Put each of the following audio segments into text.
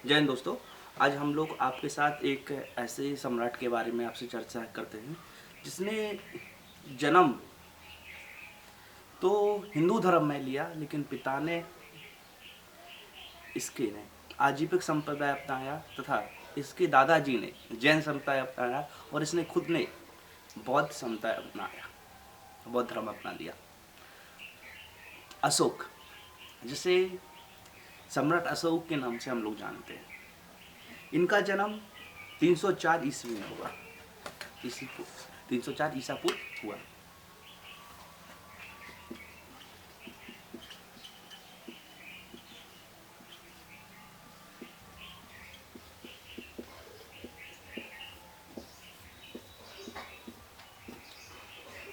जय हिंद दोस्तों। आज हम लोग आपके साथ एक ऐसे सम्राट के बारे में आपसे चर्चा करते हैं जिसने जन्म तो हिंदू धर्म में लिया, लेकिन पिता ने इसके ने आजीविक संप्रदाय अपनाया तथा इसके दादाजी ने जैन संप्रदाय अपनाया और इसने खुद ने बौद्ध संप्रदाय अपनाया, बौद्ध धर्म अपना लिया। अशोक, जिसे सम्राट अशोक के नाम से हम लोग जानते हैं, इनका जन्म 304 ईस्वी में हुआ। 304 ईसा पूर्व हुआ।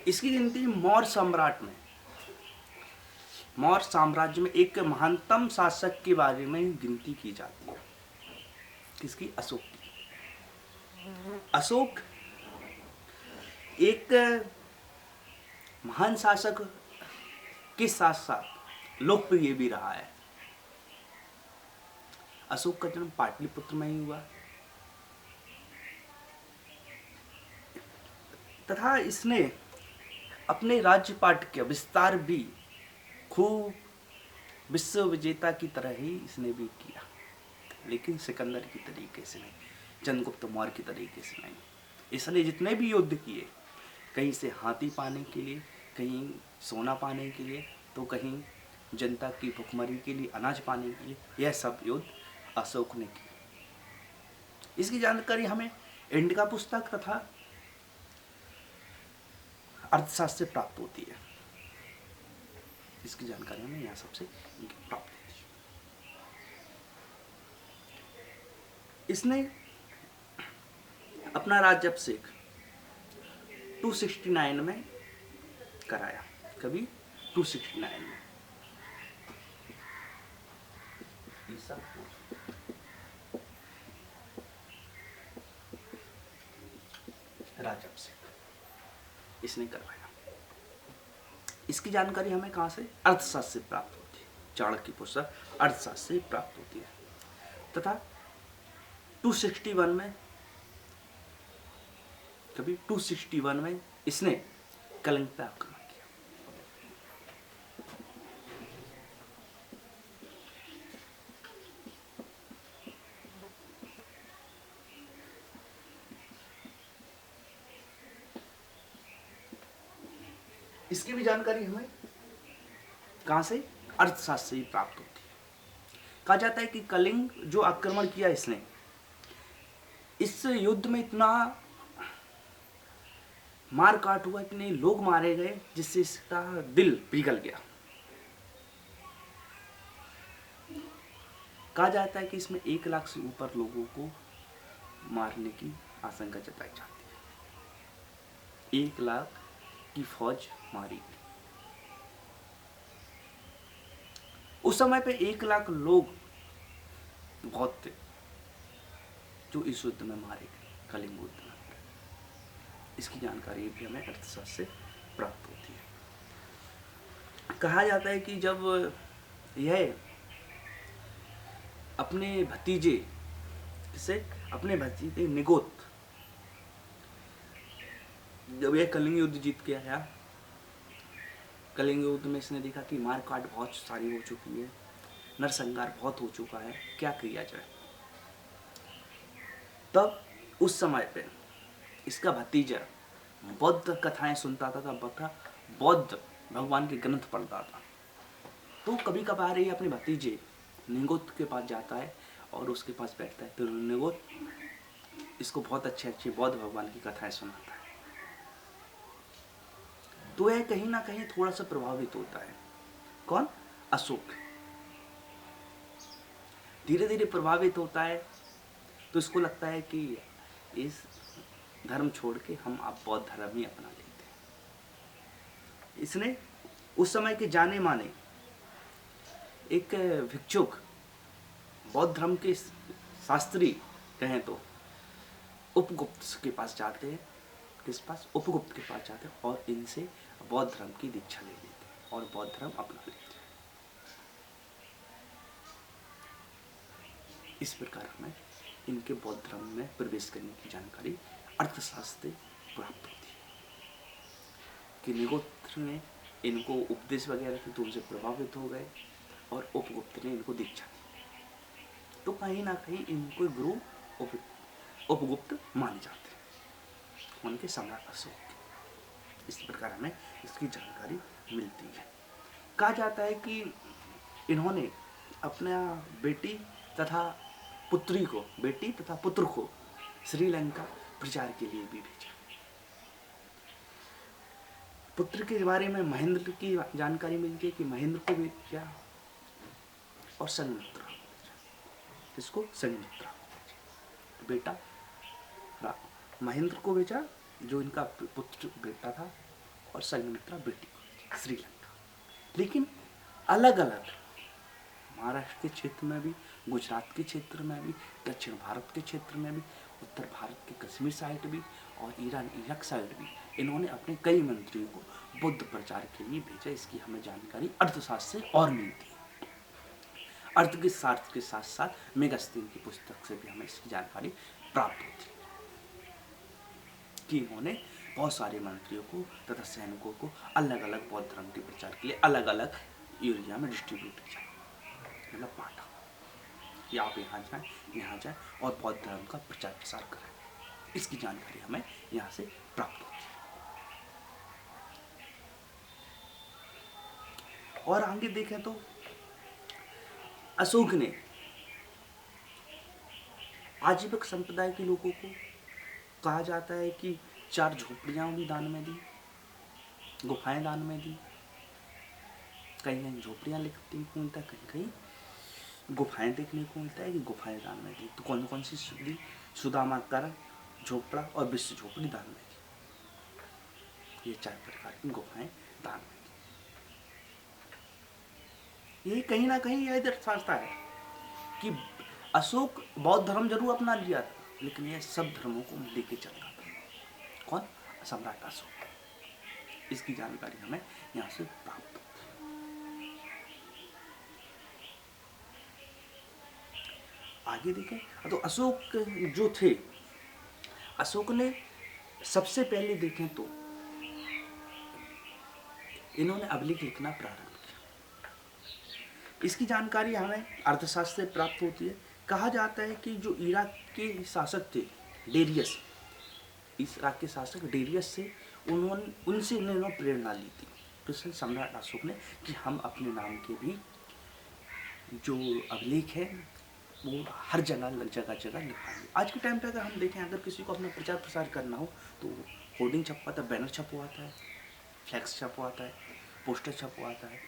इसकी गिनती मौर्य साम्राज्य में एक महानतम शासक के बारे में गिनती की जाती है। किसकी? अशोक की। अशोक एक महान शासक के साथ साथ लोकप्रिय भी रहा है। अशोक का जन्म पाटलिपुत्र में ही हुआ तथा इसने अपने राज्यपाट का विस्तार भी खूब विश्व विजेता की तरह ही इसने भी किया, लेकिन सिकंदर की तरीके से नहीं, चंद्रगुप्त मौर्य की तरीके से नहीं। इसने जितने भी युद्ध किए, कहीं से हाथी पाने के लिए, कहीं सोना पाने के लिए, तो कहीं जनता की भुखमरी के लिए, अनाज पाने के लिए, यह सब युद्ध अशोक ने किए। इसकी जानकारी हमें इंडिका पुस्तक तथा अर्थशास्त्र से प्राप्त होती है। इसकी जानकारी हमें यहाँ सबसे प्राप्त होती है। इसने अपना राज्याभिषेक 269 में कराया। कभी 269 में राज्याभिषेक इसने करवाया। इसकी जानकारी हमें कहाँ से? अर्थशास्त्र से प्राप्त होती है। चाणक्य की पुस्तक अर्थशास्त्र से प्राप्त होती है। तथा 261 में इसने कलिंग पर आक्रमण किया। इसकी भी जानकारी हमें कहां से? अर्थशास्त्र से प्राप्त होती है। कहा जाता है कि कलिंग जो आक्रमण किया इसने, इस युद्ध में इतना मार काट हुआ, इतने लोग मारे गए, जिससे इसका दिल पिघल गया। कहा जाता है कि इसमें 1 लाख से ऊपर लोगों को मारने की आशंका जताई जाती है। 1 लाख की फौज मारी गई। उस समय पे 1 लाख लोग बहुत थे जो इस युद्ध में मारे गए, कलिंग युद्ध में। इसकी जानकारी भी हमें अर्थशास्त्र से प्राप्त होती है। कहा जाता है कि जब यह अपने भतीजे निगोत, जब यह कलिंग युद्ध जीत के आया, कलिंग युद्ध में इसने देखा कि मार काट बहुत सारी हो चुकी है, नरसंहार बहुत हो चुका है, क्या किया जाए। तब उस समय पे इसका भतीजा बौद्ध कथाएं सुनता था, बौद्ध भगवान के ग्रंथ पढ़ता था। तो कभी कभार ये अपने भतीजे निगोत के पास जाता है और उसके पास बैठता है। तो निगोत इसको बहुत अच्छे बौद्ध भगवान की कथाएं सुनाता है। तो यह कहीं ना कहीं थोड़ा सा प्रभावित होता है। कौन? अशोक। धीरे धीरे प्रभावित होता है। तो इसको लगता है कि इस धर्म छोड़ के हम अब बौद्ध धर्म ही अपना लेते हैं। इसने उस समय के जाने माने एक भिक्षुक, बौद्ध धर्म के शास्त्री कहें तो, उपगुप्त के पास जाते हैं। किस पास? उपगुप्त के पास जाते हैं और इनसे बौद्ध धर्म की दीक्षा ले लेते हैं और बौद्ध धर्म अपना लेते हैं। इस प्रकार हमें इनके बौद्ध धर्म में प्रवेश करने की जानकारी अर्थशास्त्र प्राप्त होती है कि निगोत्र ने इनको उपदेश वगैरह थे तो उनसे प्रभावित हो गए और उपगुप्त ने इनको दीक्षा दी। तो कहीं ना कहीं इनको गुरु उपगुप्त माने जाते हैं, उनके सम्राट अशोक। इस प्रकार हमें इसकी जानकारी मिलती है। कहा जाता है कि इन्होंने अपना बेटी तथा पुत्री को, बेटी तथा पुत्र को श्रीलंका प्रचार के लिए भी भेजा। पुत्र के बारे में महेंद्र की जानकारी मिलती है कि महेंद्र को भेजा और संघमित्रा को भेजा। इसको संघमित्रा को भेजा। बेटा महेंद्र को भेजा जो इनका पुत्र बेटा था, और संघमित्रा बेटी को भेजा श्रीलंका। लेकिन अलग अलग महाराष्ट्र के क्षेत्र में भी, गुजरात के क्षेत्र में भी, दक्षिण भारत के क्षेत्र में भी, उत्तर भारत के कश्मीर साइड भी और ईरान इराक साइड भी इन्होंने अपने कई मंत्रियों को बुद्ध प्रचार के लिए भेजा। इसकी हमें जानकारी अर्थशास्त्र से और मिलती है। अर्थ के शास्त्र के साथ साथ मेगास्तीन की पुस्तक से भी हमें इसकी जानकारी प्राप्त होती है कि इन्होंने बहुत सारे मंत्रियों को तथा सैनिकों को अलग अलग बौद्ध धर्म के प्रचार के लिए अलग अलग एरिया में डिस्ट्रीब्यूट किया, मतलब बांटा कि आप यहाँ जाए और बौद्ध धर्म का प्रचार प्रसार करें। इसकी जानकारी हमें यहाँ से प्राप्त होती है। और आगे देखें तो अशोक ने आजीविक संप्रदाय के लोगों को, कहा जाता है कि 4 झोपड़ियां भी दान में दी, गुफाएं दान में दी। कहीं कहीं झोपड़ियां लिखने को मिलता है, कहीं कहीं गुफाएं देखने को मिलता है कि गुफाएं दान में दी। तो कौन कौन सी दी? सुदामा कर झोपड़ा और विश्व झोपड़ी दान में दी। ये 4 प्रकार की गुफाएं दान में दी। ये कहीं ना कहीं यह दर्शाता है कि अशोक बौद्ध धर्म जरूर अपना लिया था, लेकिन यह सब धर्मों को लेके चलता था। कौन? सम्राट अशोक। इसकी जानकारी हमें यहाँ से प्राप्त होती है। आगे देखें तो अशोक जो थे, अशोक ने सबसे पहले देखें तो इन्होंने अभिलेख लिखना प्रारंभ किया। इसकी जानकारी हमें अर्थशास्त्र से प्राप्त होती है। कहा जाता है कि जो इराक के शासक थे डेरियस, इराक के शासक डेरियस से उनसे इन्होंने प्रेरणा ली थी तो सम्राट अशोक ने कि हम अपने नाम के भी जो अभिलेख है वो हर जगह लिखवाएंगे। आज के टाइम पे अगर हम देखें, अगर किसी को अपना प्रचार प्रसार करना हो तो होर्डिंग छपवाता है, बैनर छपवाता है, फ्लैक्स छपवाता है, पोस्टर छपवाता है,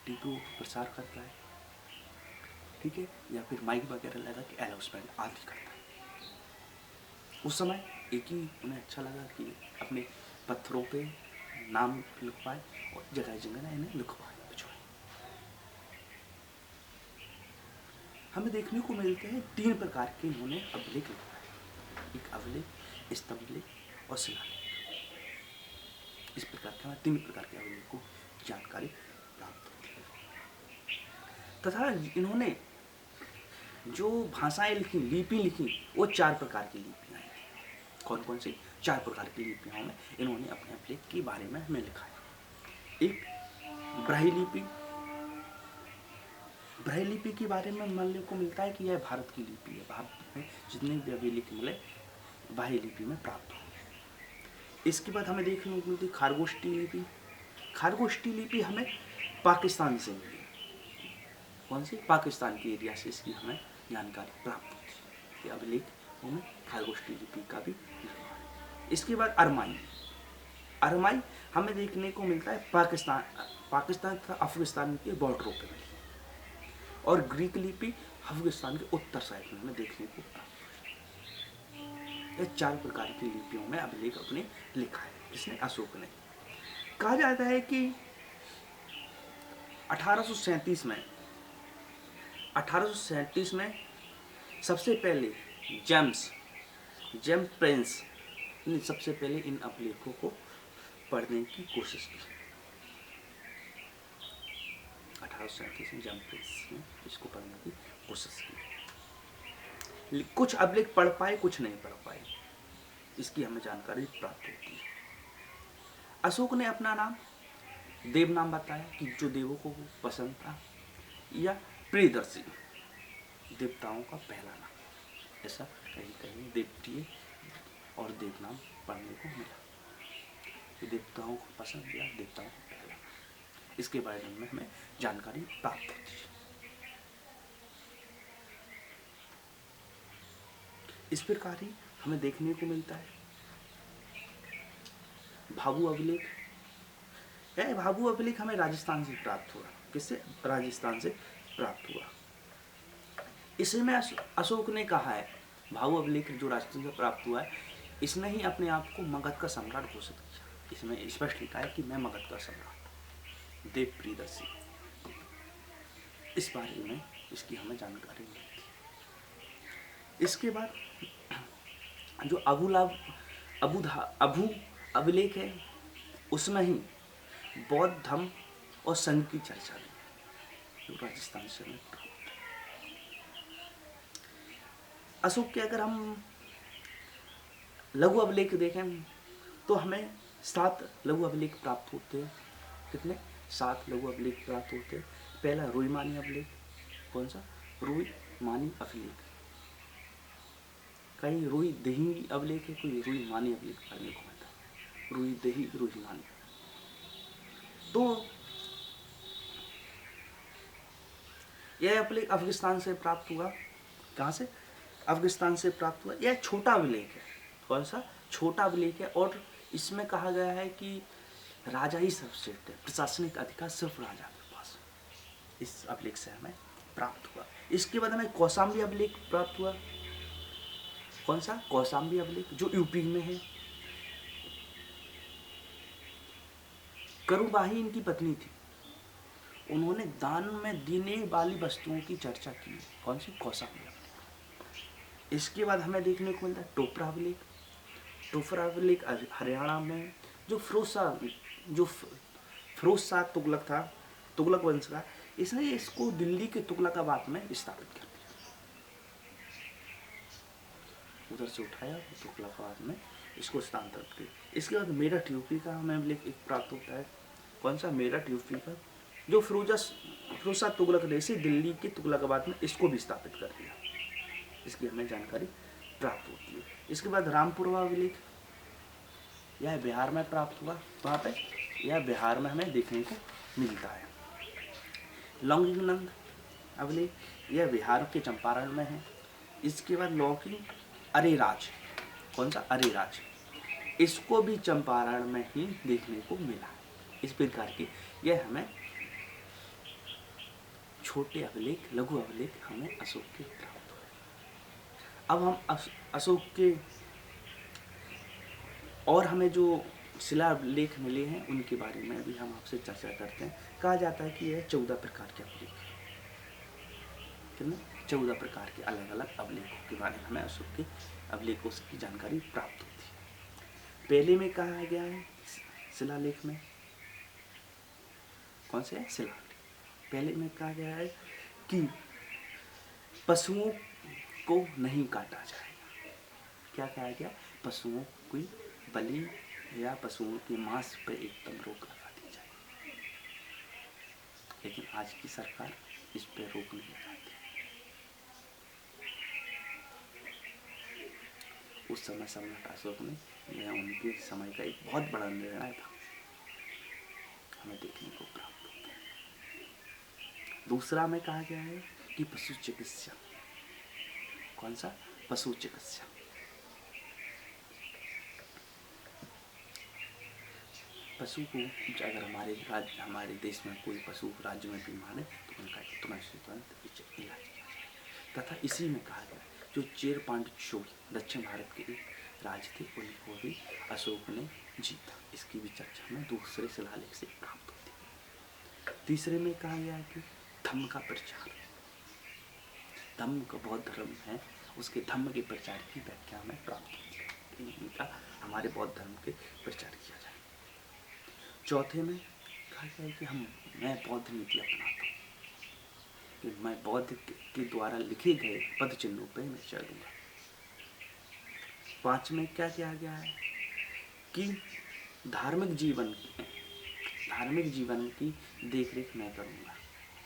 टीवी प्रसार करता है, ठीक है, या फिर माइक वगैरह लगा के अनाउंसमेंट आदि करता है। उस समय एक ही उन्हें अच्छा लगा कि अपने पत्थरों पे नाम लिखवाए और जगह जगह इन्हें लिखवाए। हमें देखने को मिलते हैं 3 प्रकार के इन्होंने अभिलेख लिखवाए। एक अभिलेख, स्तंभलेख और शिलालेख। इस प्रकार के हमें 3 प्रकार के अभिलेख को जानकारी प्राप्त होती है। तथा इन्होंने जो भाषाएं लिखी, लिपि लिखी, वो 4 प्रकार की लिपियां हैं। कौन कौन सी? 4 प्रकार की लिपियों में इन्होंने अपने अभिलेख के बारे में हमें लिखा है। एक ब्राह्मी लिपि। ब्राह्मी लिपि के बारे में मानने को मिलता है कि यह भारत की लिपि है। भारत में जितने भी अभिलेख मिले ब्राह्मी लिपि में प्राप्त हुए। इसके बाद हमें देखने को मिलती खारगोष्ठी लिपि। खारगोष्ठी लिपि हमें पाकिस्तान से मिली। कौन सी? पाकिस्तान के एरिया से इसकी हमें जानकारी प्राप्त होती है। अभिलेख हमें खारगोष्ठी लिपि का भी लिखा है। इसके बाद अरमाई। अरमाई हमें देखने को मिलता है पाकिस्तान तथा अफगानिस्तान के बॉर्डरों पे मिली। और ग्रीक लिपि अफगानिस्तान के उत्तर साइड में हमें देखने को प्राप्त हुई। यह 4 प्रकार की लिपियों में अभिलेख अपने लिखा है, जिसने अशोक ने। कहा जाता है कि 1837 में सबसे पहले जेम्स प्रिंस ने सबसे पहले इन अभिलेखों को पढ़ने की कोशिश की। 1837 में जेम्स प्रिंस ने इसको पढ़ने की कोशिश की। कुछ अभिलेख पढ़ पाए, कुछ नहीं पढ़ पाए, इसकी हमें जानकारी प्राप्त होती है। अशोक ने अपना नाम देव नाम बताया कि जो देवों को पसंद था, या प्रियदर्शी, देवताओं का पहला नाम, ऐसा कहीं कहीं देवप्रिय और देव नाम पढ़ने को मिला, कि देवताओं को पसंद या देवताओं का पहला नाम, इसके बारे में हमें जानकारी प्राप्त होती है। इस प्रकार ही हमें देखने को मिलता है भाभू अभिलेख। यह भाभू अभिलेख हमें राजस्थान से प्राप्त हुआ। किससे? राजस्थान से प्राप्त हुआ। इसमें अशोक ने कहा है, भाभू अभिलेख जो राजस्थान से प्राप्त हुआ है, इसने ही अपने आप को मगध का सम्राट घोषित किया। इसमें स्पष्ट लिखा है कि मैं मगध का सम्राट, देव प्रियदर्शी। इस बारे में इसकी हमें जानकारी मिलती है। इसके बाद जो अभू अभिलेख है, उसमें ही बौद्ध धर्म और संघ की चर्चा भी है, जो राजस्थान से हमें प्राप्त है। अशोक के अगर हम लघु अभिलेख देखें तो हमें 7 लघु अभिलेख प्राप्त होते हैं। कितने? 7 लघु अभिलेख प्राप्त होते हैं। पहला रुईमानी अभिलेख। कौन सा? रुईमानी अभिलेख। कहीं रुई दही अभिलेख है, कोई रुईमानी अभिलेख पढ़ने को मिलता है। रुई दही, रुईमानी। तो यह अभिलेख अफगानिस्तान से प्राप्त हुआ। कहाँ से? अफगानिस्तान से प्राप्त हुआ। यह छोटा अभिलेख है। कौन सा? छोटा अभिलेख है। और इसमें कहा गया है कि राजा ही सर्वश्रेष्ठ है, प्रशासनिक अधिकार सिर्फ राजा के पास। इस अभिलेख से हमें प्राप्त हुआ। इसके बाद हमें कौशाम्बी अभिलेख प्राप्त हुआ। कौन सा? कौशाम्बी अभिलेख, जो यूपी में है। करुबाही इनकी पत्नी थी। उन्होंने दान में देने वाली वस्तुओं की चर्चा की। कौन सी? कौशाम्बी अभिलेख। इसके बाद हमें देखने को मिलता है टोपरा अभिलेख। टोपरा अभिलेख हरियाणा में जो फिरोज शाह तुगलक था, तुगलक वंश का, इसने इसको दिल्ली के तुगलकाबाद में स्थापित कर दिया। उधर से उठाया तुगलकाबाद में इसको स्थानांतरित किया। इसके बाद मेरठ यूपी का हमें अभिलेख एक प्राप्त होता है। कौन सा? मेरठ यूपी का, जो फिरोज शाह तुगलक ने इसे दिल्ली के तुगलकाबाद में इसको भी स्थापित कर दिया। इसकी हमें जानकारी प्राप्त होती है। इसके बाद रामपुरवा अभिलेख, यह बिहार में प्राप्त हुआ। वहाँ पे यह बिहार में हमें देखने को मिलता है। लौंगिकनंद अभिलेख, यह बिहार के चंपारण में है। इसके बाद लौकिंग अरेराज। कौन सा? अरेराज। इसको भी चंपारण में ही देखने को मिला। इस प्रकार की यह हमें छोटे अभिलेख, लघु अभिलेख हमें अशोक के प्राप्त हुए। अब हम अशोक के और हमें जो शिलालेख मिले हैं उनके बारे में भी हम आपसे चर्चा करते हैं। कहा जाता है कि यह 14 प्रकार के अभिलेख हैं। कितने? 14 प्रकार के अलग अलग अभिलेखों के बारे में हमें अशोक के अभिलेखों की जानकारी प्राप्त होती है। पहले में कहा गया है शिलालेख में, कौन से? शिलालेख। पहले में कहा गया है कि पशुओं को नहीं काटा जाएगा। क्या कहा गया? पशुओं की बलि या पशुओं के मांस पर एकदम रोक लगा दी जाए। लेकिन आज की सरकार इस पर रोक नहीं लगाती। उस समय सम्राट अशोक ने, यह उनके समय का एक बहुत बड़ा निर्णय था, हमें देखने को प्राप्त होता है। दूसरा में कहा गया है कि पशु चिकित्सा। कौन सा? पशु चिकित्सा। पशु को अगर हमारे देश में कोई पशु राज्य में बीमार है तो उनका तुरंत इलाज किया जाए। तथा इसी में कहा गया जो चेर पांड्य दक्षिण भारत के एक राज थे, उनको भी अशोक ने जीता। इसकी भी चर्चा हमें दूसरे शिलालेख से प्राप्त होती है। तीसरे में कहा गया है कि धम्म का प्रचार। धम्म का बौद्ध धर्म है, उसके धम्म के प्रचार की व्याख्या हमें प्राप्त होती है कि इनका हमारे बौद्ध धर्म के प्रचार किया जाए। चौथे में कहा गया है कि मैं बौद्ध नीति अपनाता हूँ। कि मैं बौद्ध के द्वारा लिखे गए पद चिन्हों पर मैं चलूँगा। 5 में क्या किया गया है कि धार्मिक जीवन की देखरेख मैं करूँगा,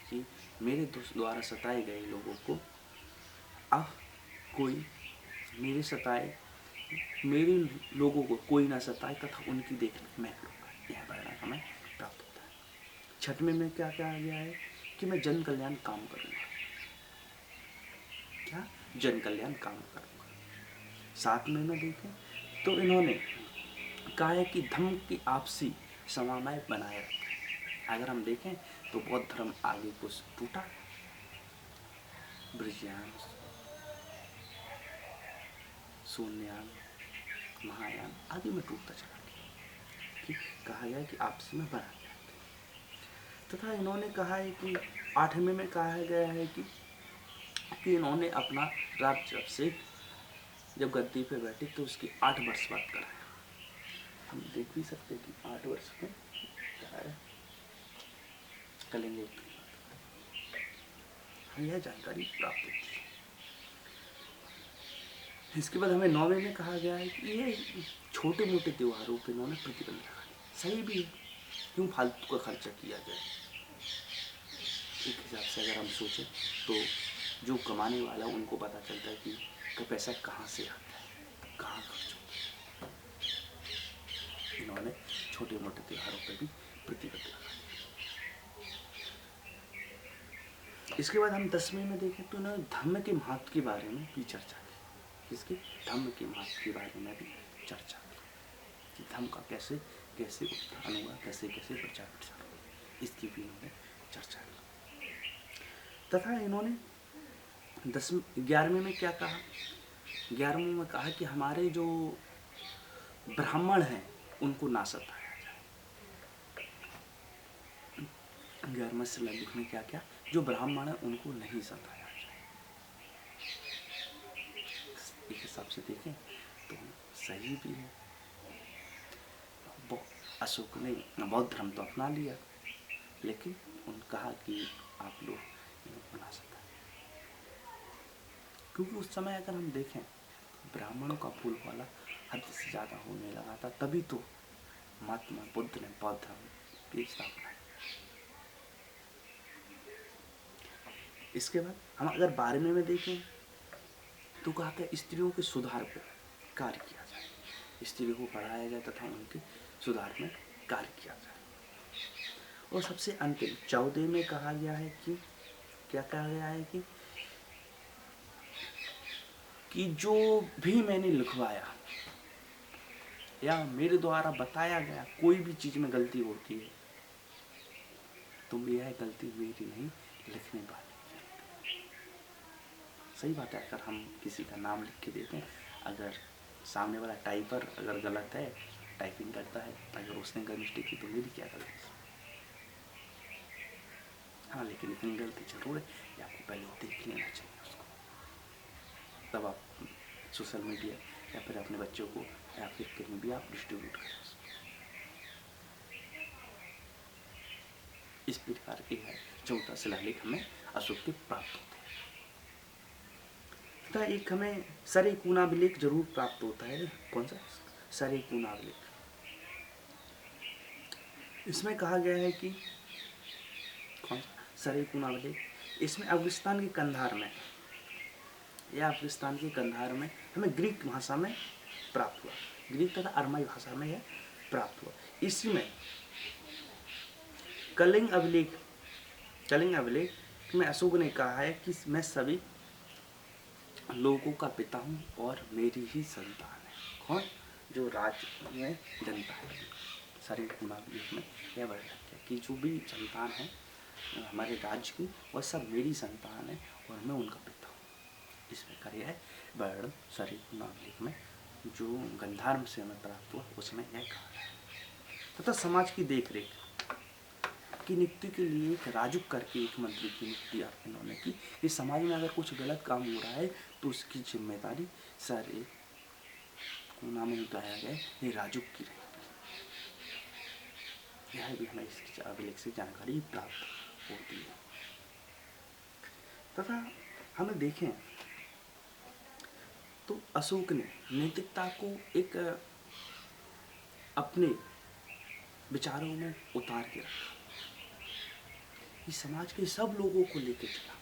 कि मेरे द्वारा सताए गए लोगों को अब कोई मेरे लोगों को कोई ना सताए तथा उनकी देखरेख मैं करूँगा। यह परिणाम हमें प्राप्त होता है। 6वें में क्या कहा गया है कि मैं जन कल्याण काम करूँगा। क्या? जन कल्याण काम करूँगा। 7वें में देखें तो इन्होंने कहा है कि धर्म की आपसी समन्वय बनाए रखें। अगर हम देखें तो बौद्ध धर्म आगे कुछ टूटा, ब्रजयान, शून्ययान, महायान आदि में टूटता चला गया, कि कहा गया कि आपसी में बना गया। तथा इन्होंने कहा है कि 8वें में कहा गया है कि इन्होंने अपना राज्य जब गद्दी पे बैठे तो उसकी 8 वर्ष बाद कराया। हम देख भी सकते हैं कि 8 वर्ष में कराया कलिंग युद्ध की बात, हमें यह जानकारी प्राप्त होती है। इसके बाद हमें 9वें में कहा गया है कि ये छोटे मोटे त्योहारों पर इन्होंने प्रतिबंध लगा दिया। सही भी है, क्यों फालतू का खर्चा किया जाए। एक हिसाब से अगर हम सोचें तो जो कमाने वाला उनको पता चलता है कि पैसा कहाँ से आता है, कहाँ खर्च होता है। इन्होंने छोटे मोटे त्योहारों पर भी प्रतिबंध लगा दिया। इसके बाद हम 10वें में देखें तो इन्होंने धर्म के महत्व के बारे में भी चर्चा की। इसके धर्म के महत्व के बारे में भी चर्चा की कि धर्म का कैसे कैसे उत्थान हुआ, कैसे कैसे प्रचार प्रसार हुआ, इसकी भी इन्होंने चर्चा की। तथा इन्होंने 11वें में क्या कहा? 11वें में कहा कि हमारे जो ब्राह्मण हैं उनको ना सताया जाए। 11वें श्लोक में क्या क्या? जो ब्राह्मण है उनको नहीं सताया जाए। एक हिसाब से देखें तो सही भी है। अशोक ने बौद्ध धर्म तो अपना लिया, लेकिन उन्होंने कहा कि आप लोग इनको ना सताएं, क्योंकि उस समय अगर हम देखें ब्राह्मणों का बोलबाला हद से ज़्यादा होने लगा था। तभी तो महात्मा बुद्ध ने बौद्ध धर्म की स्थापना की। इसके बाद हम अगर 12वें में देखें तो कहा था स्त्रियों के सुधार पर कार्य किया जाए, स्त्रियों को पढ़ाया जाए तथा उनके सुधार में कार्य किया जाए। और सबसे अंतिम 14वें में कहा गया है कि क्या कहा गया है कि जो भी मैंने लिखवाया या मेरे द्वारा बताया गया कोई भी चीज में गलती होती है तो यह गलती मेरी नहीं, लिखने वाले की। सही बात है, अगर हम किसी का नाम लिख के देते हैं, अगर सामने वाला टाइपर अगर गलत है, टाइपिंग करता है, अगर उसने गलत मिस्टेक की तो मेरी क्या गलती? हाँ, लेकिन इतनी गलती जरूर है कि आपको पहले देख लेना चाहिए उसको, तब आप सोशल मीडिया या फिर अपने बच्चों को या फिर कहीं भी आप डिस्ट्रीब्यूट करें उसको। इस प्रकार के है 14 शिलालेख हमें अशोक के प्राप्त होते हैं। तथा एक हमें सरेकुनाभिलेख जरूर प्राप्त होता है। कौन सा? सरेकुनाभिलेख। इसमें कहा गया है कि कौन सा? सरेकुनाभिलेख। इसमें अफगानिस्तान के कंधार में हमें ग्रीक भाषा में प्राप्त हुआ, ग्रीक तथा अरमाई भाषा में यह प्राप्त हुआ। इसमें कलिंग अभिलेख में अशोक ने कहा है कि मैं सभी लोगों का पिता हूँ और मेरी ही संतान है। कौन? जो राज्य में जनता है। सरेकुनाभिलेख में यह वर्णन किया कि जो भी संतान है हमारे राज्य की, वह सब मेरी संतान है और मैं उनका पिता हूँ। इस प्रकार यह वर्णन सरेकुनाभिलेख में जो गंधार से हमें प्राप्त हुआ उसमें यह कहा है। तथा समाज की देखरेख की नियुक्ति के लिए एक राजुक करके एक मंत्री की नियुक्ति इन्होंने की कि समाज में अगर कुछ गलत काम हो रहा है तो उसकी जिम्मेदारी सरेकुनाभिलेख में बताया गया ये राजुक की रहेगी। यह भी हमें इस अभिलेख से जानकारी प्राप्त होती है। तथा हमें देखें तो अशोक ने नैतिकता को एक अपने विचारों में उतार के रखा। ये समाज के सब लोगों को लेकर चला।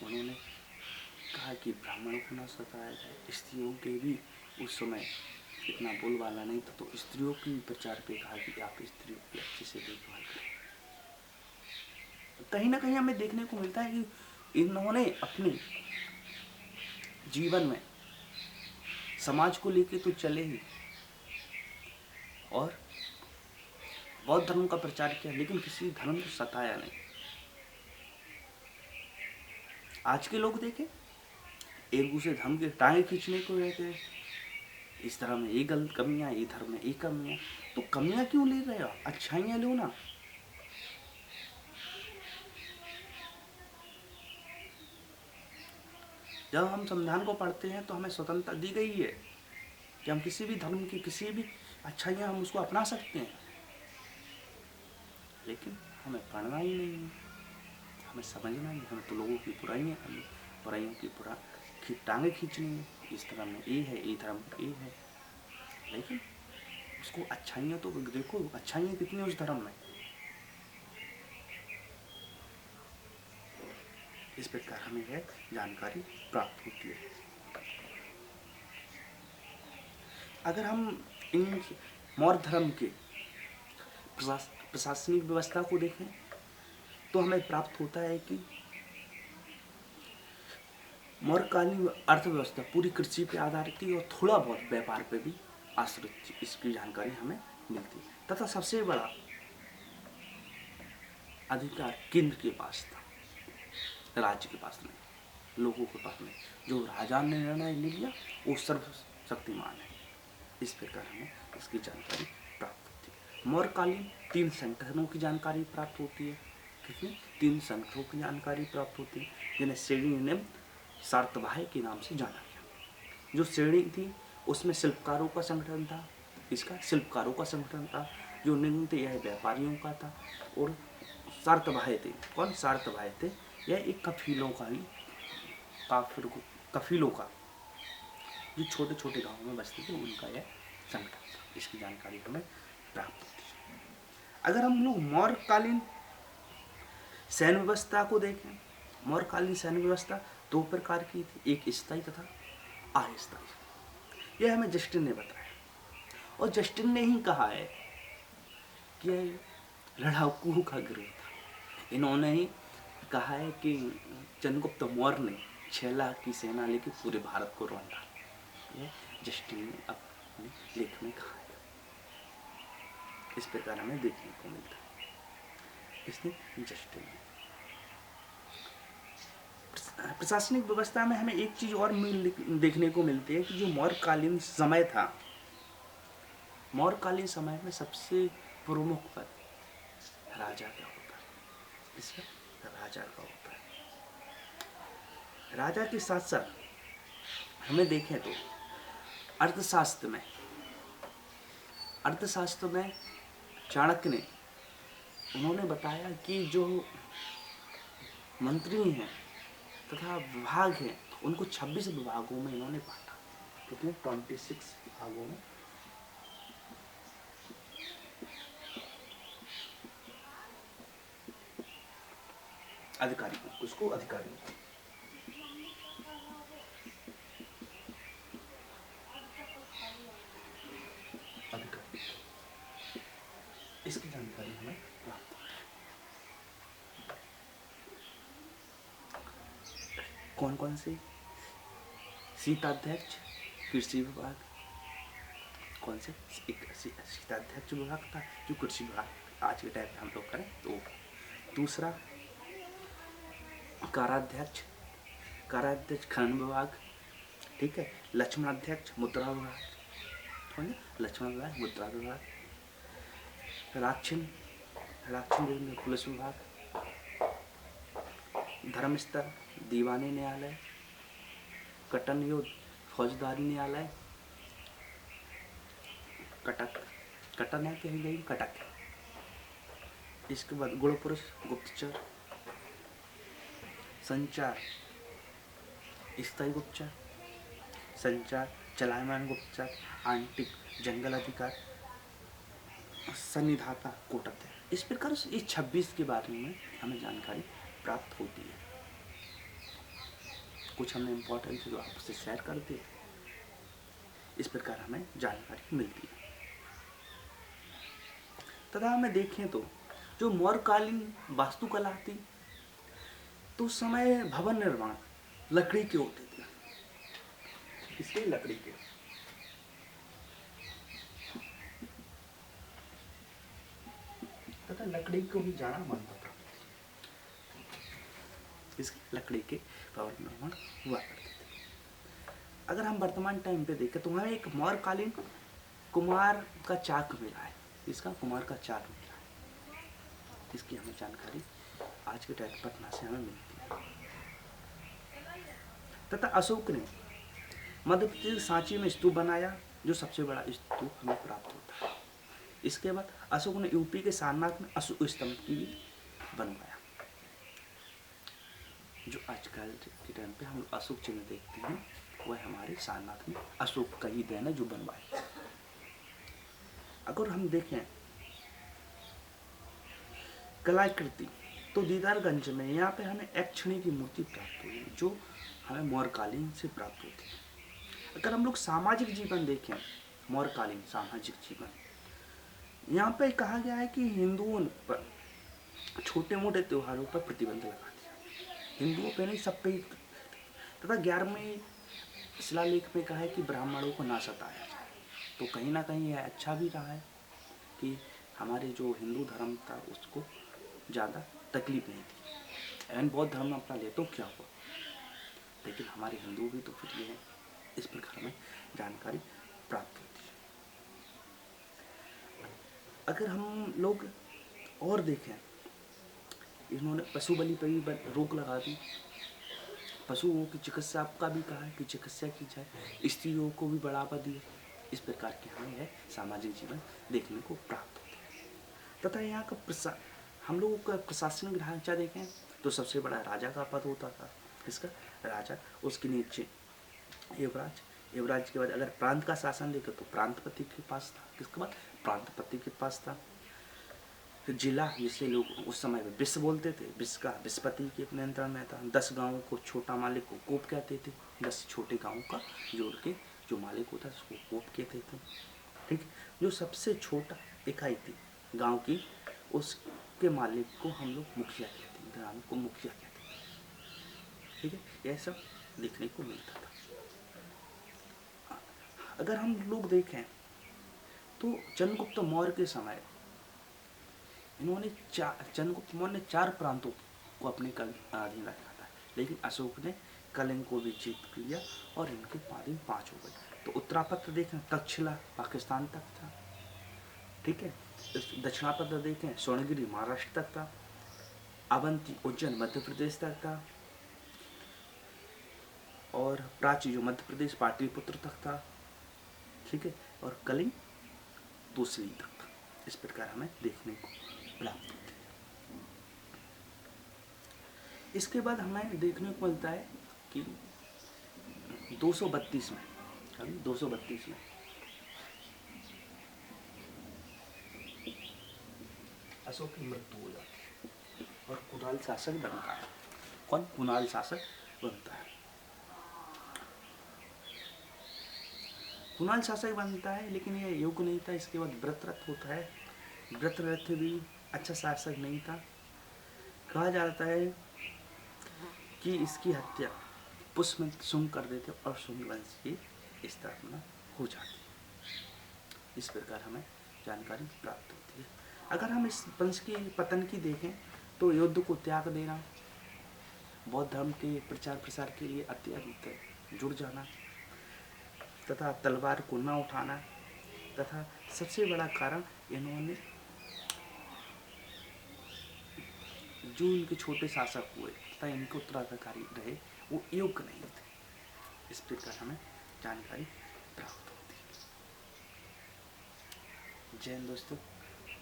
उन्होंने कहा कि ब्राह्मणों को न सताया जाए, स्त्रियों के भी उस समय इतना बोलबाला नहीं था, तो स्त्रियों की प्रचार पे कहा कि आप स्त्रियों की अच्छे से देखभाल करें। कहीं ना कहीं हमें देखने को मिलता है कि इन्होंने अपने जीवन में समाज को लेकर तो चले ही और बौद्ध धर्म का प्रचार किया, लेकिन किसी धर्म को सताया नहीं। आज के लोग देखें, एक दूसरे धर्म के टांगे खींचने को रहते हैं, इस धर्म में ये गलत कमियां, ये धर्म में ये कमियां। तो कमियां क्यों ले रहे हो, अच्छाइयां लो ना। जब हम संविधान को पढ़ते हैं तो हमें स्वतंत्रता दी गई है कि हम किसी भी धर्म की किसी भी अच्छाइयां हम उसको अपना सकते हैं, लेकिन हमें पढ़ना ही नहीं है, हमें समझना ही, हमें तो लोगों की बुराइयां करनी, बुराइयों की टांगे खींचनी है। इस धर्म में ये है, ये धर्म में ये है, लेकिन उसको अच्छाइयाँ तो देखो, अच्छाइयाँ कितनी उस धर्म में। इस प्रकार हमें यह जानकारी प्राप्त होती है। अगर हम इन मौर्य धर्म के प्रशासनिक व्यवस्था को देखें तो हमें प्राप्त होता है कि मौर्यकालीन अर्थव्यवस्था पूरी कृषि पर आधारित थी और थोड़ा बहुत व्यापार पर भी आश्रित थी। इसकी जानकारी हमें मिलती है। तथा सबसे बड़ा अधिकार केंद्र के पास था, राज्य के पास नहीं, लोगों के पास नहीं। जो राजा ने निर्णय ले लिया वो सर्वशक्तिमान है। इस प्रकार हमें इसकी जानकारी प्राप्त होती है। मौर्यकालीन 3 संगठनों की जानकारी प्राप्त होती है। कितने 3 संगठनों की जानकारी प्राप्त होती है, जिन्हें श्रेणी निम्न सातवाहन के नाम से जाना गया। जो श्रेणी थी उसमें शिल्पकारों का संगठन था, इसका शिल्पकारों का संगठन था। जो निम्न थे यह व्यापारियों का था। और सातवाहन थे, कौन सातवाहन थे, यह एक कफीलों का ही कफीलों का जो छोटे छोटे गांवों में बसते थे उनका यह संगठन था। इसकी जानकारी हमें प्राप्त होती है। अगर हम लोग मौर्यकालीन सैन्य व्यवस्था को देखें, मौर्यकालीन सैन्य व्यवस्था 2 प्रकार की थी, एक स्थायी तथा अस्थायी। यह हमें जस्टिन ने बताया, और जस्टिन ने ही कहा है कि लड़ाकू का गिरोह था। इन्होंने ही कहा है कि चंद्रगुप्त मौर्य ने 6 लाख की सेना लेकर पूरे भारत को रौंद डाला। यह जस्टिन ने अपने लेख में कहा है। इस प्रकार हमें देखने को मिलता है। इसने जस्टिन ने प्रशासनिक व्यवस्था में हमें एक चीज और देखने को मिलती है कि जो मौर्यकालीन समय था, मौर्यकालीन समय में सबसे प्रमुख पद राजा का होता है। इसका राजा का होता है। राजा के साथ साथ हमें देखें तो अर्थशास्त्र में चाणक्य ने उन्होंने बताया कि जो मंत्री हैं तथा विभाग हैं उनको 26 विभागों में इन्होंने बांटा। कितने 26 विभागों में। अधिकारी उसको अधिकारी इसकी जानकारी हमें प्राप्त है। कौन कौन से? शीताध्यक्ष कृषि विभाग, कौन से? एक शीताध्यक्ष विभाग था जो कृषि विभाग आज के टाइम पे हम लोग करें तो। दूसरा काराध्यक्ष खनन विभाग, ठीक है। लक्ष्मणाध्यक्ष मुद्रा विभाग, कौन है? लक्ष्मण विभाग, मुद्रा विभाग। राक्षण पुलिस विभाग। धर्म स्तर दीवानी न्यायालय। कटन युद्ध फौजदारी न्यायालय। कटन है कहीं गई कटक। इसके बाद गुण पुरुष गुप्तचर संचार स्थायी गुप्तचर, संचार चलायमान गुप्तचर, आंशिक जंगल अधिकार, सन्निधाता कोटाध्याय। इस प्रकार इस 26 के बारे में हमें जानकारी प्राप्त होती है। कुछ हमने इम्पोर्टेंट जो आपसे शेयर कर दिए, इस प्रकार हमें जानकारी मिलती है। तथा हमें देखें तो जो मौर्यकालीन वास्तुकला थी, तो उस समय भवन निर्माण लकड़ी के होते थे। इसलिए लकड़ी के, तथा लकड़ी को भी ज्यादा मानता था। इसकी लकड़ी के भवन निर्माण हुआ करते थे। अगर हम वर्तमान टाइम पे देखें तो हमें एक मौर्यकालीन कुमार का चाक मिला है। इसका कुमार का चाक मिला है। इसकी हमें जानकारी आज के टाइम पटना से हमें मिलती है। तथा अशोक ने मध्य प्रदेश सांची में स्तूप बनाया, जो सबसे बड़ा स्तूप हमें प्राप्त होता है। इसके बाद अशोक ने यूपी के सारनाथ में अशोक स्तंभ की बनवाया। जो आजकल के टाइम पे हम अशोक चिन्ह देखते हैं, वह हमारे सारनाथ में अशोक का ही देन है जो बनवाया। अगर हम देखें कलाकृति, तो दीदारगंज में यहाँ पे हमें यक्षिणी की मूर्ति प्राप्त हुई, जो हमें मौर्यकालीन से प्राप्त होती है। अगर हम लोग सामाजिक जीवन देखें, मौर्यकालीन सामाजिक जीवन, यहाँ पे कहा गया है कि हिंदुओं पर छोटे मोटे त्योहारों पर प्रतिबंध लगा दिया। हिंदुओं पे नहीं, सब पे। तथा 11वें शिलालेख में कहा है कि ब्राह्मणों को ना सताया जाए। तो कहीं ना कहीं यह अच्छा भी रहा है कि हमारे जो हिंदू धर्म था उसको ज़्यादा तकलीफ नहीं थी। एवं बौद्ध धर्म अपना ले तो क्या हुआ, लेकिन हमारे हिंदू भी तो फिर ये है। इस प्रकार हमें जानकारी प्राप्त होती है। अगर हम लोग और देखें, इन्होंने पशु बलि पर भी रोक लगा दी। पशुओं की चिकित्सा का भी कहा है कि चिकित्सा की जाए, स्त्रियों को भी बढ़ावा दिए। इस प्रकार के हमें यह सामाजिक जीवन देखने को प्राप्त होता है। तथा यहाँ का हम लोगों का प्रशासनिक ढांचा देखें तो सबसे बड़ा राजा का पद होता था। किसका? राजा। उसके नीचे युवराज। युवराज के बाद अगर प्रांत का शासन देखें तो प्रांतपति के पास था। किसके बाद? प्रांतपति के पास था। जिला, जिसे लोग उस समय में विश्व बोलते थे, विश्व का विश्वपति के नियंत्रण में था। 10 गांवों को छोटा मालिक को कोप कहते थे। 10 छोटे गांवों का जोड़ के जो मालिक होता है उसको कोप कहते थे। ठीक। जो सबसे छोटा इकाई थी गांव की, उसके मालिक को हम लोग मुखिया कहते हैं, ग्राम को मुखिया कहते हैं। ठीक है, यह सब देखने को मिलता था। अगर हम लोग देखें तो चंद्रगुप्त मौर्य के समय इन्होंने चंद्रगुप्त मौर्य ने 4 प्रांतों को अपने अधीन रखा था, लेकिन अशोक ने कलिंग को भी जीत लिया और इनके अधीन 5 हो गए। तो उत्तरापत्र देखें, तक्षशिला पाकिस्तान तक था। ठीक है। दक्षिणापत्र देखें, स्वर्णगिरी महाराष्ट्र तक था। अवंती उज्जैन मध्य प्रदेश तक था। और प्राची जो मध्य प्रदेश पाटलिपुत्र तक था। ठीक है। और कलिंग दूसरी तक था। इस प्रकार हमें देखने को प्राप्त होते हैं। इसके बाद हमें देखने को मिलता है कि 232 में, 232 में अशोक की मृत्यु हो जाती है और कुणाल शासक बनता है। कौन? कुणाल शासक बनता है। कुणाल शासक बनता है, लेकिन यह योग्य नहीं था। इसके बाद व्रतरथ होता है। व्रतरथ भी अच्छा शासक नहीं था। कहा जाता है कि इसकी हत्या पुष्यमित्र शुंग कर देते और शुंग वंश की स्थापना हो जाती है। इस प्रकार हमें जानकारी प्राप्त होती है। अगर हम इस वंश के पतन की देखें तो युद्ध को त्याग देना, बौद्ध धर्म के प्रचार प्रसार के लिए अत्यंत जुड़ जाना, तथा तलवार को न उठाना, तथा सबसे बड़ा कारण इन्होंने जो इनके छोटे शासक हुए तथा इनके उत्तराधिकारी रहे वो योग्य नहीं थे। इस प्रकार हमें जानकारी प्राप्त होती है। जय हिंद दोस्तों,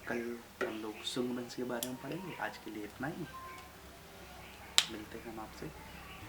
कल हम लोग शुंग वंश के बारे में पढ़ेंगे। आज के लिए इतना ही। मिलते हैं हम आपसे।